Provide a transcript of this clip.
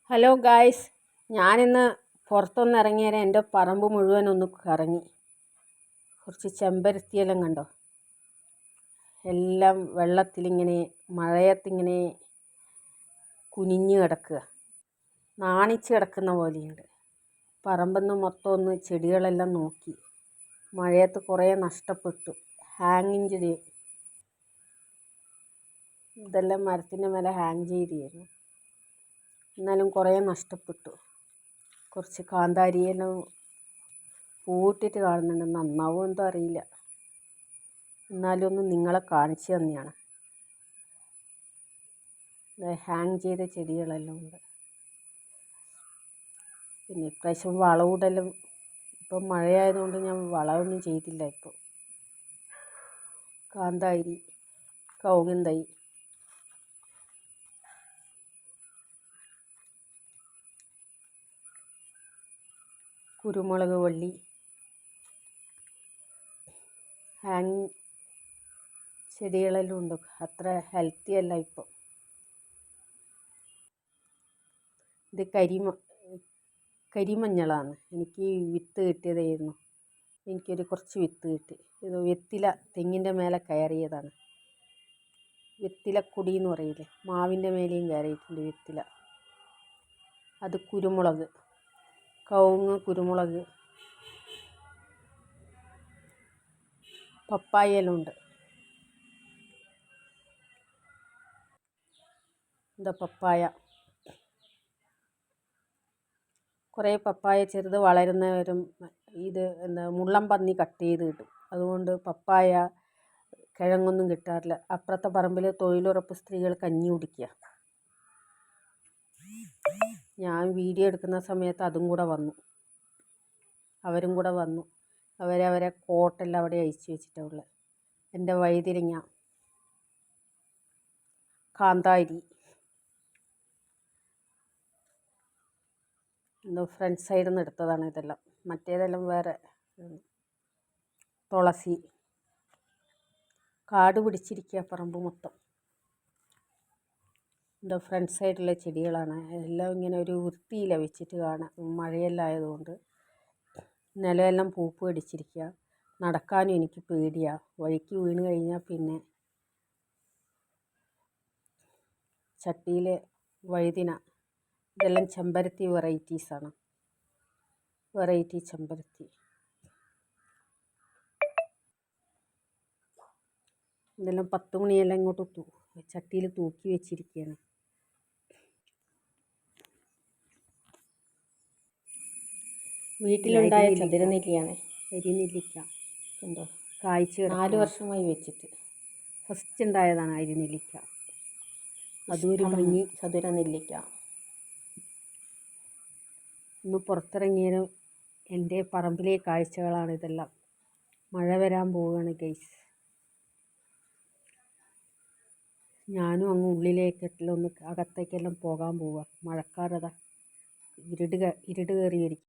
Hello guys, ഞാനിന്ന് പുറത്തൊന്ന് ഇറങ്ങിയാൽ എൻ്റെ പറമ്പ് മുഴുവൻ ഒന്ന് കറങ്ങി. കുറച്ച് ചെമ്പരത്തിയെല്ലാം കണ്ടോ, എല്ലാം വെള്ളത്തിലിങ്ങനെ മഴയത്തിങ്ങനെ കുനിഞ്ഞു കിടക്കുക, നാണിച്ച് കിടക്കുന്ന പോലെയുണ്ട്. പറമ്പെന്ന് മൊത്തം ഒന്ന് ചെടികളെല്ലാം നോക്കി. മഴയത്ത് കുറേ നഷ്ടപ്പെട്ടു. ഹാങ്ങിങ് ചെടി ഇതെല്ലാം മരത്തിൻ്റെ മേലെ ഹാങ് ചെയ്തിരുന്നു, എന്നാലും കുറേ നഷ്ടപ്പെട്ടു. കുറച്ച് കാന്താരിയെല്ലാം പൂവിട്ടിട്ട് കാണുന്നുണ്ട്, നന്നാവും എന്തോ അറിയില്ല. എന്നാലും ഒന്ന് നിങ്ങളെ കാണിച്ചു തന്നെയാണ്. ഹാങ് ചെയ്ത ചെടികളെല്ലാം ഉണ്ട്. പിന്നെ ഇപ്രാവശ്യം വളമിടലും, ഇപ്പം മഴയായതുകൊണ്ട് ഞാൻ വളമൊന്നും ചെയ്തില്ല. ഇപ്പോൾ കാന്താരി, കവുങ്ങിൻ തൈ, കുരുമുളക് വള്ളി, ഹാങ് ചെടികളെല്ലാം ഉണ്ട്. അത്ര ഹെൽത്തി അല്ല ഇപ്പം. ഇത് കരിമഞ്ഞളാണ്. എനിക്ക് വിത്ത് കിട്ടിയതായിരുന്നു. എനിക്കൊരു കുറച്ച് വിത്ത് കിട്ടി. ഇത് വെത്തില തെങ്ങിൻ്റെ മേലെ കയറിയതാണ്. വെത്തിലക്കൊടി എന്ന് പറയില്ലേ, മാവിൻ്റെ മേലെയും കയറിയിട്ടുണ്ട് വെത്തില. അത് കുരുമുളക്, കവുങ്ങ്, കുരുമുളക്, പപ്പായയെല്ലാം ഉണ്ട്. എന്താ പപ്പായ, കുറേ പപ്പായ ചെറുത് വളരുന്നവരും ഇത് മുള്ളം പന്നി കട്ട് ചെയ്ത് കിട്ടും. അതുകൊണ്ട് പപ്പായ കിഴങ്ങൊന്നും കിട്ടാറില്ല. അപ്പുറത്തെ പറമ്പിൽ തൊഴിലുറപ്പ് സ്ത്രീകൾ കഞ്ഞി കുടിക്കുക. ഞാൻ വീഡിയോ എടുക്കുന്ന സമയത്ത് അതും കൂടെ വന്നു, അവരും കൂടെ വന്നു. അവരെ കോട്ടെല്ലാം അവിടെ അയച്ചു വെച്ചിട്ടുള്ളത്. എൻ്റെ വഴുതിരിങ്ങ, കാന്താരി, ഫ്രണ്ട് സൈഡിൽ നിന്ന് എടുത്തതാണ് ഇതെല്ലാം. മറ്റേതെല്ലാം വേറെ. തുളസി, കാട് പിടിച്ചിരിക്കുക പറമ്പ് മൊത്തം. എൻ്റെ ഫ്രണ്ട് സൈഡിലെ ചെടികളാണ് എല്ലാം. ഇങ്ങനെ ഒരു വൃത്തിയില്ല വെച്ചിട്ട് കാണാൻ, മഴയെല്ലാം ആയതുകൊണ്ട്. നിലമെല്ലാം പൂപ്പ് കടിച്ചിരിക്കുക. നടക്കാനും എനിക്ക് പേടിയാണ്, വഴിക്ക് വീണ് കഴിഞ്ഞാൽ പിന്നെ. ചട്ടിയിൽ വഴുതിന, ഇതെല്ലാം ചെമ്പരത്തി വെറൈറ്റീസാണ്, വെറൈറ്റി ചെമ്പരത്തി. ഇതെല്ലാം 10 മണിയെല്ലാം ഇങ്ങോട്ട് ചട്ടിയിൽ തൂക്കി വെച്ചിരിക്കുകയാണ്. വീട്ടിലുണ്ടായ ചതുരനെല്ലിയാണ്, അരിനെല്ലിക്ക. എന്തോ കായ്ച്ച് 4 വർഷമായി വെച്ചിട്ട്. ഫസ്റ്റ് ഉണ്ടായതാണ് അരിനെല്ലിക്ക. അതൊരു ഭംഗി. ചതുരനെല്ലിക്ക. ഒന്ന് പുറത്തിറങ്ങിയാലും എൻ്റെ പറമ്പിലെ കാഴ്ചകളാണ് ഇതെല്ലാം. മഴ വരാൻ പോവുകയാണ് ഗൈസ്. ഞാനും അങ്ങ് ഉള്ളിലേക്കെല്ലാം ഒന്ന് അകത്തേക്കെല്ലാം പോകാൻ പോവുക. മഴക്കാറതാ ഇരുട് കയറിയിരിക്കും.